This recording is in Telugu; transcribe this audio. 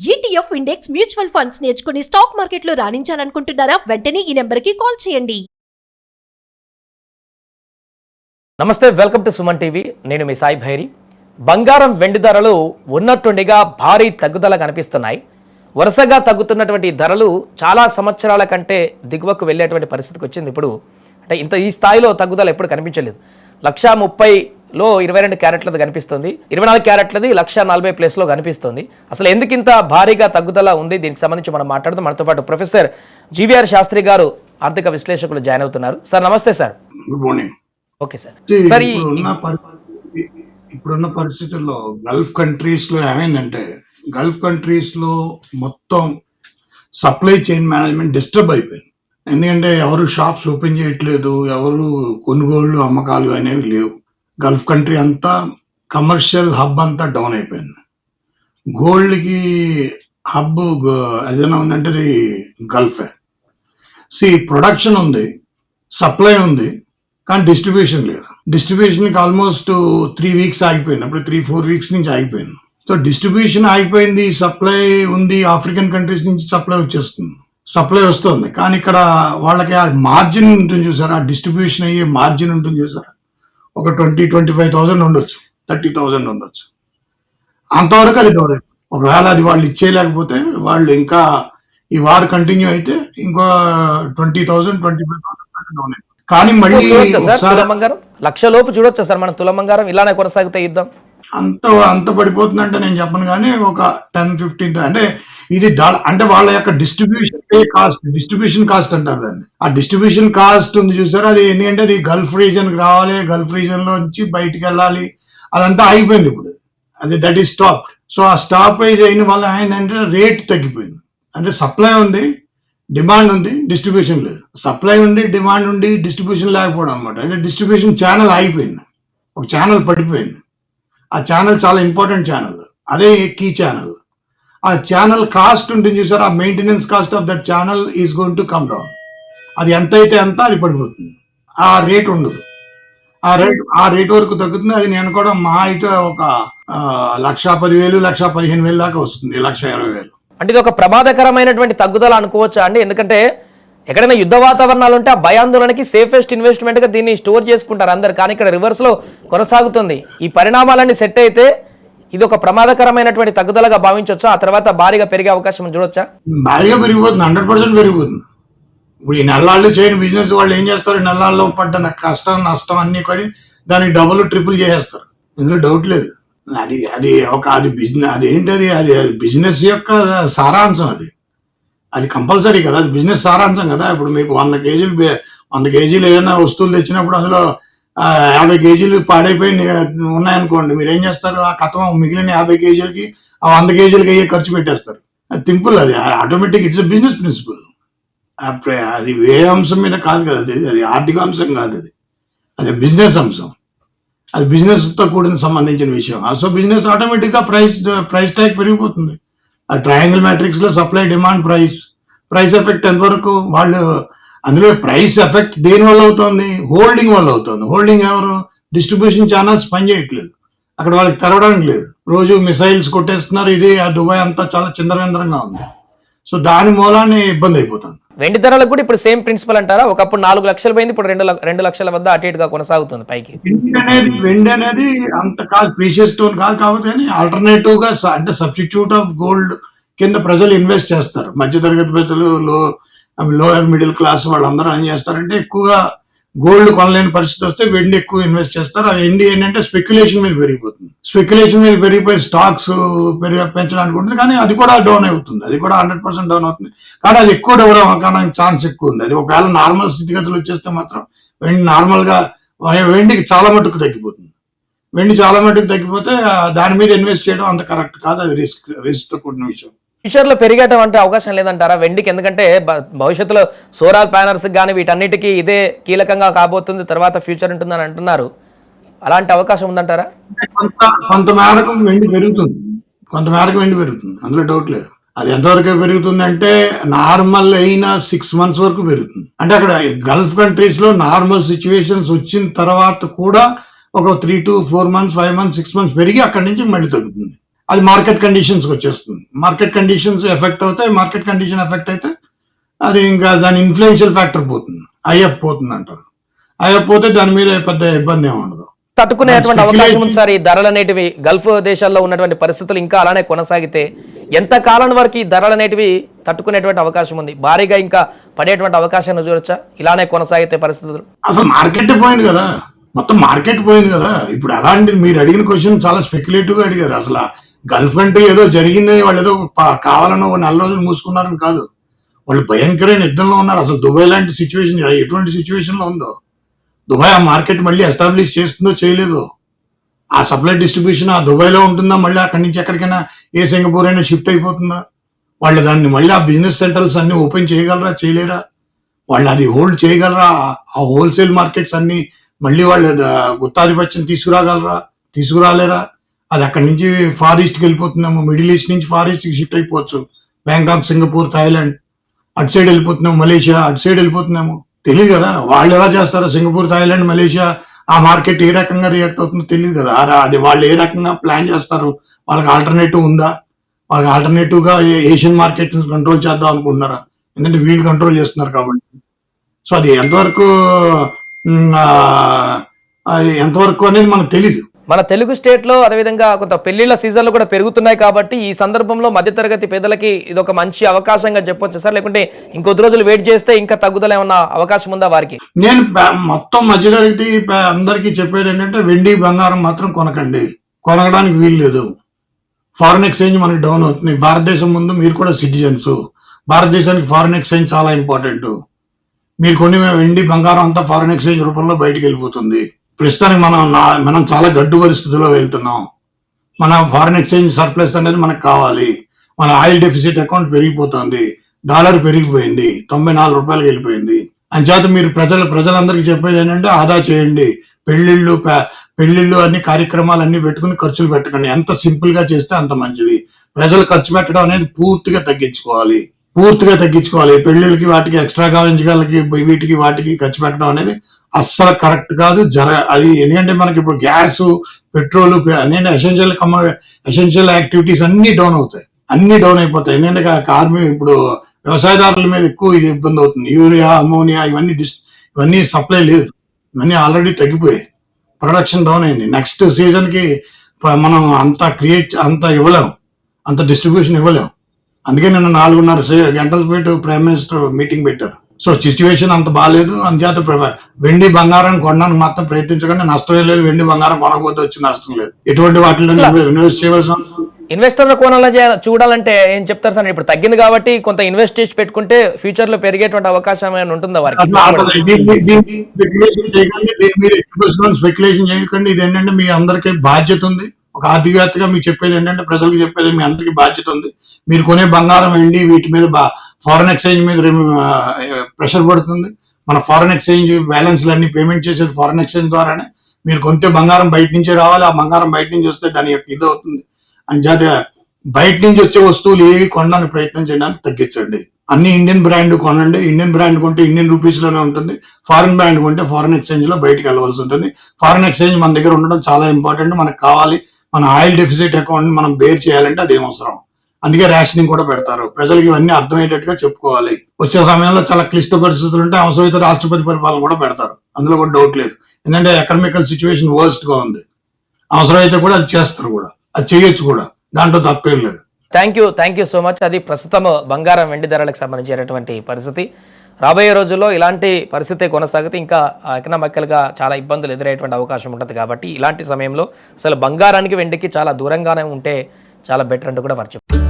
ETF ఇండెక్స్ మ్యూచువల్ ఫండ్స్ నేర్చుకుని స్టాక్ మార్కెట్లో రాణించాలనుకుంటున్నారా? వెంటనే ఈ నెంబర్కి కాల్ చేయండి. నమస్తే, వెల్కమ్ టు సుమన్ టీవీ. నేను మీ సాయి భైరి. బంగారం వెండి ధరలు ఉన్నట్టుండిగా భారీ తగ్గుదల కనిపిస్తున్నాయి. వరుసగా తగ్గుతున్నటువంటి ధరలు చాలా సంవత్సరాల కంటే దిగువకు వెళ్ళేటువంటి పరిస్థితికి వచ్చింది. ఇప్పుడు అంటే ఈ స్థాయిలో తగ్గుదల ఎప్పుడు కనిపించలేదు. 130లో 22 క్యారెట్లది కనిపిస్తుంది, 24 క్యారెట్లది 140+ కనిపిస్తుంది. అసలు ఎందుకు ఇంత భారీగా తగ్గుదల ఉంది, దీనికి సంబంధించి మనం మాట్లాడుతూ మనతో పాటు ప్రొఫెసర్ జీవీఆర్ శాస్త్రి గారు ఆర్థిక విశ్లేషకులు జాయిన్ అవుతున్నారు. సార్ నమస్తే sir. Good morning. Okay sir. Sir ఇప్పుడున్న పరిస్థితుల్లో గల్ఫ్ కంట్రీస్ లో ఏమైందంటే, గల్ఫ్ కంట్రీస్ లో మొత్తం సప్లై చైన్ మేనేజ్మెంట్ డిస్టర్బ్ అయిపోయింది. ఎందుకంటే ఎవరు షాప్స్ ఓపెన్ చేయట్లేదు, ఎవరు కొనుగోళ్లు అమ్మకాలు అనేవి లేవు. గల్ఫ్ కంట్రీ అంతా కమర్షియల్ హబ్ అంతా డౌన్ అయిపోయింది. గోల్డ్ కి హబ్ ఏదైనా ఉందంటే అది గల్ఫే. ప్రొడక్షన్ ఉంది, సప్లై ఉంది, కానీ డిస్ట్రిబ్యూషన్ లేదు. డిస్ట్రిబ్యూషన్ కి ఆల్మోస్ట్ 3 వీక్స్ ఆగిపోయింది, అప్పుడు 3-4 వీక్స్ నుంచి ఆగిపోయింది. సో డిస్ట్రిబ్యూషన్ ఆగిపోయింది, సప్లై ఉంది. ఆఫ్రికన్ కంట్రీస్ నుంచి సప్లై వస్తుంది, కానీ ఇక్కడ వాళ్ళకి ఆ మార్జిన్ ఉంటుంది చూసారా, ఆ డిస్ట్రిబ్యూషన్ అయ్యే మార్జిన్ ఉంటుంది చూసారా, ఒక 20-25,000 ఉండొచ్చు, 30,000 ఉండొచ్చు. అంతవరకు అది డౌన్ అయిపోయింది. ఒకవేళ అది వాళ్ళు ఇచ్చేయలేకపోతే, వాళ్ళు ఇంకా ఈ వార్ కంటిన్యూ అయితే ఇంకో 20,000-25,000 డౌన్ అయిపోయింది. కానీ మళ్ళీ తులమంగారం 1,00,000 లోపు చూడొచ్చా సార్ మనం తులమంగారం ఇలానే కొనసాగితే యుద్ధం? అంత పడిపోతుందంటే నేను చెప్పను, కానీ ఒక 10-15 అంటే ఇది అంటే వాళ్ళ యొక్క డిస్ట్రిబ్యూషన్ కాస్ట్ అంటారు దాన్ని. ఆ డిస్ట్రిబ్యూషన్ కాస్ట్ ఉంది చూసారు, అది ఎందుకంటే అది గల్ఫ్ రీజన్ కి రావాలి, గల్ఫ్ రీజన్ లో నుంచి బయటికి వెళ్ళాలి, అదంతా అయిపోయింది ఇప్పుడు. అది దట్ ఈస్ స్టాప్. సో ఆ స్టాపేజ్ అయిన వల్ల ఏంటంటే రేట్ తగ్గిపోయింది. అంటే సప్లై ఉంది, డిమాండ్ ఉంది, డిస్ట్రిబ్యూషన్ లేదు. సప్లై ఉండి, డిమాండ్ ఉండి, డిస్ట్రిబ్యూషన్ లేకపోవడం అనమాట. అంటే డిస్ట్రిబ్యూషన్ ఛానల్ అయిపోయింది, ఒక ఛానల్ పడిపోయింది. ఆ ఛానల్ చాలా ఇంపార్టెంట్ ఛానల్, అదే కీ ఛానల్. ఆ ఛానల్ కాస్ట్ ఉంటుంది చూసారు, ఆ maintenance cost of that channel is going to come down. అది ఎంత అయితే అంత అది పడిపోతుంది, ఆ రేట్ ఉండదు. ఆ రేట్ వరకు తగ్గుతుంది. అది నేను కూడా మా అయితే ఒక 1,10,000, 1,15,000 దాకా వస్తుంది, 1,20,000. అంటే ఇది ఒక ప్రమాదకరమైనటువంటి తగ్గుదల అనుకోవచ్చా అండి? ఎందుకంటే ఎక్కడైనా యుద్ధ వాతావరణాలు ఉంటే ఆ భయాందోళనకి సేఫెస్ట్ ఇన్వెస్ట్మెంట్ గా దీన్ని స్టోర్ చేసుకుంటారు అందరు, కానీ ఇక్కడ రివర్స్ లో కొనసాగుతుంది. ఈ పరిణామాలన్నీ సెట్ అయితే ఇది ఒక ప్రమాదకరమైనటువంటి తగ్గుదలగా భావించవచ్చు. ఆ తర్వాత భారీగా పెరిగే అవకాశం చూడొచ్చా? భారీగా పెరిగిపోతుంది, 100% పెరిగిపోతుంది. ఇప్పుడు ఈ నెలల్లో చేయని బిజినెస్ వాళ్ళు ఏం చేస్తారు, నెలల్లో పడ్డ కష్టం నష్టం అన్ని కొని దానికి డబుల్ ట్రిపుల్ చేసేస్తారు, ఇందులో డౌట్ లేదు. అది బిజినెస్, అది ఏంటది, అది బిజినెస్ యొక్క సారాంశం. అది కంపల్సరీ కదా, అది బిజినెస్ సారాంశం కదా. ఇప్పుడు మీకు 100 కేజీలు ఏదైనా వస్తువులు తెచ్చినప్పుడు అందులో 50 కేజీలు పాడైపోయి ఉన్నాయనుకోండి, మీరు ఏం చేస్తారు, ఆ కథం మిగిలిన 50 కేజీలకి ఆ 100 కేజీలకి అయ్యే ఖర్చు పెట్టేస్తారు. అది సింపుల్, అది ఆటోమేటిక్, ఇట్స్ బిజినెస్ ప్రిన్సిపల్. అది వ్యయ అంశం మీద కాదు కదా, అది ఆర్థిక అంశం కాదు, అది బిజినెస్ అంశం, అది బిజినెస్ తో కూడిన సంబంధించిన విషయం. సో బిజినెస్ ఆటోమేటిక్ గా ప్రైస్ ట్యాగ్ పెరిగిపోతుంది. ఆ ట్రయాంగిల్ మ్యాట్రిక్స్ లో సప్లై, డిమాండ్, ప్రైస్ ఎఫెక్ట్ ఎంతవరకు వాళ్ళు, అందులో ప్రైస్ ఎఫెక్ట్ దేని వల్ల అవుతుంది, హోల్డింగ్ వల్ల అవుతుంది. హోల్డింగ్ ఎవరు, డిస్ట్రిబ్యూషన్ ఛానల్స్ పనిచేయట్లేదు, అక్కడ వాళ్ళకి తెరవడానికి లేదు, రోజు మిసైల్స్ కొట్టేస్తున్నారు. ఇది ఆ దుబాయ్ అంతా చాలా చిందరవిందరంగా ఉంది. సో దాని మూలాన్ని ఇబ్బంది అయిపోతుంది. వెండి ధరలకు కూడా ఇప్పుడు సేమ్ ప్రిన్సిపల్ అంటారా? ఒకప్పుడు 4 లక్షలు పోయింది, ఇప్పుడు 2 లక్షల వద్ద అటు ఇటుగా కొనసాగుతుంది పైకి. వెండి అనేది అంత కాదు, ప్రీషియస్ స్టోన్ కాదు, కాబట్టి ఆల్టర్నేటివ్ గా అంటే సబ్స్టిట్యూట్ ఆఫ్ గోల్డ్ కింద ప్రజలు ఇన్వెస్ట్ చేస్తారు. మధ్యతరగతి ప్రజలు, లోయర్ మిడిల్ క్లాస్ వాళ్ళందరూ ఏం చేస్తారంటే, ఎక్కువగా గోల్డ్ కొనలేని పరిస్థితి వస్తే వెండి ఎక్కువ ఇన్వెస్ట్ చేస్తారు. అది వెండి ఏంటంటే స్పెక్యులేషన్ మీద పెరిగిపోతుంది, స్పెక్యులేషన్ మీద పెరిగిపోయి స్టాక్స్ పెంచడానికి ఉంటుంది, కానీ అది కూడా డౌన్ అవుతుంది, అది కూడా 100% డౌన్ అవుతుంది. కానీ అది ఎక్కువ డౌన్ అవ్వడానికి ఛాన్స్ ఎక్కువ ఉంది. అది ఒకవేళ నార్మల్ స్థితిగతులు వచ్చేస్తే మాత్రం వెండికి చాలా మట్టుకు తగ్గిపోతుంది. వెండి చాలా మట్టుకు తగ్గిపోతే దాని మీద ఇన్వెస్ట్ చేయడం అంత కరెక్ట్ కాదు, అది రిస్క్ తో కూడిన విషయం. ఫ్యూచర్ లో పెరిగేట అంటే అవకాశం లేదంటారా వెండికి? ఎందుకంటే భవిష్యత్తులో సోలార్ ప్యానల్స్ కానీ వీటన్నిటికీ ఇదే కీలకంగా కాబోతుంది, తర్వాత ఫ్యూచర్ ఉంటుందని అంటున్నారు. అలాంటి అవకాశం ఉందంటారా? కొంత మేరకు వెండి పెరుగుతుంది, అందులో డౌట్ లేదు. అది ఎంతవరకు పెరుగుతుంది అంటే, నార్మల్ అయిన 6 months వరకు పెరుగుతుంది. అంటే అక్కడ గల్ఫ్ కంట్రీస్ లో నార్మల్ సిచ్యువేషన్స్ వచ్చిన తర్వాత కూడా ఒక 3 to 4 months, 5 months, 6 months పెరిగి అక్కడి నుంచి మళ్ళీ తగ్గుతుంది. అది మార్కెట్ కండిషన్స్కి వచ్చేస్తుంది. మార్కెట్ కండిషన్స్ ఎఫెక్ట్ అవుతాయి. మార్కెట్ కండిషన్ ఎఫెక్ట్ అయితే అది ఇంకా దాని ఇన్ఫ్లుయెన్షియల్ ఫ్యాక్టర్ పోతుంది, ఐఎఫ్ పోతుంది అంటారు. ఐఎఫ్ పోతే దాని మీద పెద్ద ఇబ్బంది ఏమి ఉండదు. తట్టుకునేటువంటి అవకాశం ఉంది సార్. ఈ ధరలు అనేటివి గల్ఫ్ దేశాల్లో ఉన్నటువంటి పరిస్థితులు ఇంకా అలానే కొనసాగితే ఎంత కాలం వరకు ఈ ధరలు అనేటివి తట్టుకునేటువంటి అవకాశం ఉంది? భారీగా ఇంకా పడేటువంటి అవకాశాన్ని చూడొచ్చా ఇలానే కొనసాగితే పరిస్థితులు? అసలు మార్కెట్ పోయింది కదా, మొత్తం మార్కెట్ పోయింది కదా. ఇప్పుడు అలాంటిది మీరు అడిగిన క్వశ్చన్ చాలా స్పెక్యులేటివ్ గా అడిగారు. అసలు గల్ఫ్ కంట్రీ ఏదో జరిగింది, వాళ్ళు ఏదో కావాలని ఒక 4 రోజులు మూసుకున్నారని కాదు, వాళ్ళు భయంకరమైన యుద్ధంలో ఉన్నారు. అసలు దుబాయ్ లాంటి సిచ్యువేషన్ ఎటువంటి సిచ్యువేషన్ లో ఉందో, దుబాయ్ ఆ మార్కెట్ మళ్ళీ ఎస్టాబ్లిష్ చేస్తుందో చేయలేదో, ఆ సప్లై డిస్ట్రిబ్యూషన్ ఆ దుబాయ్లో ఉంటుందా, మళ్ళీ అక్కడి నుంచి ఎక్కడికైనా ఏ సింగపూర్ అయినా షిఫ్ట్ అయిపోతుందా, వాళ్ళు దాన్ని మళ్ళీ ఆ బిజినెస్ సెంటర్స్ అన్ని ఓపెన్ చేయగలరా చేయలేరా, వాళ్ళు అది హోల్డ్ చేయగలరా, ఆ హోల్సేల్ మార్కెట్స్ అన్ని మళ్ళీ వాళ్ళు గుత్తాధిపత్యం తీసుకురాగలరా తీసుకురాలేరా, అది అక్కడి నుంచి ఫార్ ఈస్ట్కి వెళ్ళిపోతున్నాము, మిడిల్ ఈస్ట్ నుంచి ఫార్ ఈస్ట్కి షిఫ్ట్ అయిపోవచ్చు, బ్యాంకాక్, సింగపూర్, థాయిలాండ్, అటు సైడ్ వెళ్ళిపోతున్నాము, మలేషియా అటు సైడ్ వెళ్ళిపోతున్నాము. తెలియదు కదా వాళ్ళు ఎలా చేస్తారో, సింగపూర్, థాయిలాండ్, మలేషియా ఆ మార్కెట్ ఏ రకంగా రియాక్ట్ అవుతుందో తెలియదు కదా. అది వాళ్ళు ఏ రకంగా ప్లాన్ చేస్తారు, వాళ్ళకి ఆల్టర్నేటివ్ ఉందా, వాళ్ళకి ఆల్టర్నేటివ్ గా ఏషియన్ మార్కెట్ కంట్రోల్ చేద్దాం అనుకుంటున్నారా, ఎందుకంటే వీళ్ళు కంట్రోల్ చేస్తున్నారు కాబట్టి. సో అది ఎంతవరకు అనేది మనకు తెలీదు. మన తెలుగు స్టేట్లో అదేవిధంగా కొంత పెళ్లిళ్ల సీజన్లు కూడా పెరుగుతున్నాయి కాబట్టి ఈ సందర్భంలో మధ్యతరగతి పేదలకి ఇది ఒక మంచి అవకాశంగా చెప్పొచ్చు సార్, లేకుంటే ఇంకొద్ది రోజులు వెయిట్ చేస్తే ఇంకా తగ్గుదల ఏమన్నా అవకాశం ఉందా వారికి? నేను మొత్తం మధ్యతరగతి అందరికీ చెప్పేది ఏంటంటే వెండి బంగారం మాత్రం కొనకండి, కొనడానికి వీలు లేదు. ఫారెన్ ఎక్స్చేంజ్ మనకి డౌన్ అవుతుంది. భారతదేశం ముందు మీరు కూడా సిటిజన్స్, భారతదేశానికి ఫారెన్ ఎక్స్చేంజ్ చాలా ఇంపార్టెంట్. మీరు కొన్ని వెండి బంగారం అంతా ఫారెన్ ఎక్స్చేంజ్ రూపంలో బయటకు వెళ్ళిపోతుంది. ప్రస్తుతానికి మనం చాలా గడ్డు పరిస్థితుల్లో వెళ్తున్నాం. మన ఫారెన్ ఎక్స్చేంజ్ సర్ప్లస్ అనేది మనకు కావాలి. మన ఆయిల్ డెఫిసిట్ అకౌంట్ పెరిగిపోతుంది, డాలర్ పెరిగిపోయింది, 94 రూపాయలకి వెళ్ళిపోయింది. అంచేత మీరు ప్రజలందరికీ చెప్పేది ఏంటంటే ఆదా చేయండి, పెళ్లిళ్ళు అన్ని కార్యక్రమాలు అన్ని పెట్టుకుని ఖర్చులు పెట్టకండి. ఎంత సింపుల్ గా చేస్తే అంత మంచిది. ప్రజలు ఖర్చు పెట్టడం అనేది పూర్తిగా తగ్గించుకోవాలి. పెళ్లిళ్ళకి వాటికి ఎక్స్ట్రా కావాల్సి వీటికి వాటికి ఖర్చు పెట్టడం అనేది అస్సలు కరెక్ట్ కాదు. అది ఎందుకంటే మనకి ఇప్పుడు గ్యాస్, పెట్రోల్ అనేది ఎసెన్షియల్ యాక్టివిటీస్ అన్ని డౌన్ అవుతాయి, అన్ని డౌన్ అయిపోతాయి. ఎందుకంటే ఇప్పుడు వ్యవసాయదారుల మీద ఎక్కువ ఇబ్బంది అవుతుంది. యూరియా, అమోనియా ఇవన్నీ సప్లై లేదు, ఇవన్నీ ఆల్రెడీ తగ్గిపోయాయి, ప్రొడక్షన్ డౌన్ అయింది. నెక్స్ట్ సీజన్ కి మనం అంత ఇవ్వలేం, అంత డిస్ట్రిబ్యూషన్ ఇవ్వలేం. అందుకే నిన్న 4:30 గంటల పాటు ప్రైమ్ మినిస్టర్ మీటింగ్ పెట్టారు. సో సిచ్యువేషన్ అంత బాగాలేదు. అందుచేత వెండి బంగారం కొనడానికి మాత్రం ప్రయత్నించకండి, నష్టమే లేదు. వెండి బంగారం కొనకపోతే వచ్చి నష్టం లేదు. ఎటువంటి వాటిలో ఇన్వెస్ట్ చేయవలసిన ఇన్వెస్టర్ల కోణంలో చూడాలంటే ఏం చెప్తారు సార్? ఇప్పుడు తగ్గింది కాబట్టి కొంత ఇన్వెస్ట్ చేసి పెట్టుకుంటే ఫ్యూచర్ లో పెరిగేటువంటి అవకాశం ఏమైనా ఉంటుందా వారికి? స్పెక్యులేషన్ చేయకండి. ఇది ఏంటంటే మీ అందరికీ బాధ్యత ఉంది. ఒక ఆర్థికవేత్తగా మీకు చెప్పేది ఏంటంటే, ప్రజలకు చెప్పేది మీ అందరికీ బాధ్యత ఉంది. మీరు కొనే బంగారం, వెండి వీటి మీద ఫారెన్ ఎక్స్చేంజ్ మీద ప్రెషర్ పడుతుంది. మన ఫారెన్ ఎక్స్చేంజ్ బ్యాలెన్స్లు అన్ని పేమెంట్ చేసేది ఫారెన్ ఎక్స్చేంజ్ ద్వారానే. మీరు కొంటే బంగారం బయట నుంచే రావాలి, ఆ బంగారం బయట నుంచి వస్తే దాని యొక్క ఇది అవుతుంది. అంచేత బయట నుంచి వచ్చే వస్తువులు ఏవి కొనడానికి ప్రయత్నం చేయడానికి తగ్గించండి. అన్ని ఇండియన్ బ్రాండ్ కొనండి. ఇండియన్ బ్రాండ్ కొంటే ఇండియన్ రూపీస్ లోనే ఉంటుంది. ఫారెన్ బ్రాండ్ కొంటే ఫారెన్ ఎక్స్చేంజ్ లో బయటకు వెళ్ళవలసి ఉంటుంది. ఫారెన్ ఎక్స్చేంజ్ మన దగ్గర ఉండడం చాలా ఇంపార్టెంట్, మనకు కావాలి. మన ఆయిల్ డెఫిసిట్ అకౌంట్ మనం బేర్ చేయాలంటే అది అవసరం. అందుకే రేషనింగ్ కూడా పెడతారు. ప్రజలకు ఇవన్నీ అర్థమయ్యేటట్టుగా చెప్పుకోవాలి. వచ్చే సమయంలో చాలా క్లిష్ట పరిస్థితులు ఉంటే అవసరమైతే రాష్ట్రపతి పరిపాలన కూడా పెడతారు, అందులో కూడా డౌట్ లేదు. ఎందుకంటే ఎకనామికల్ సిచ్యువేషన్ వర్స్ట్ గా ఉంది. అవసరమైతే కూడా అది చేస్తారు కూడా, అది చేయొచ్చు కూడా, దాంట్లో తప్పేం లేదు. Thank you so much. అది ప్రస్తుతం బంగారం, వెండి ధరలకు సంబంధించినటువంటి పరిస్థితి. రాబోయే రోజుల్లో ఇలాంటి పరిస్థితి కొనసాగితే ఇంకా ఎకనామికల్గా చాలా ఇబ్బందులు ఎదురయ్యేటువంటి అవకాశం ఉంటుంది. కాబట్టి ఇలాంటి సమయంలో అసలు బంగారానికి, వెండికి చాలా దూరంగానే ఉంటే చాలా బెటర్ అంటూ కూడా వారు చెప్తారు.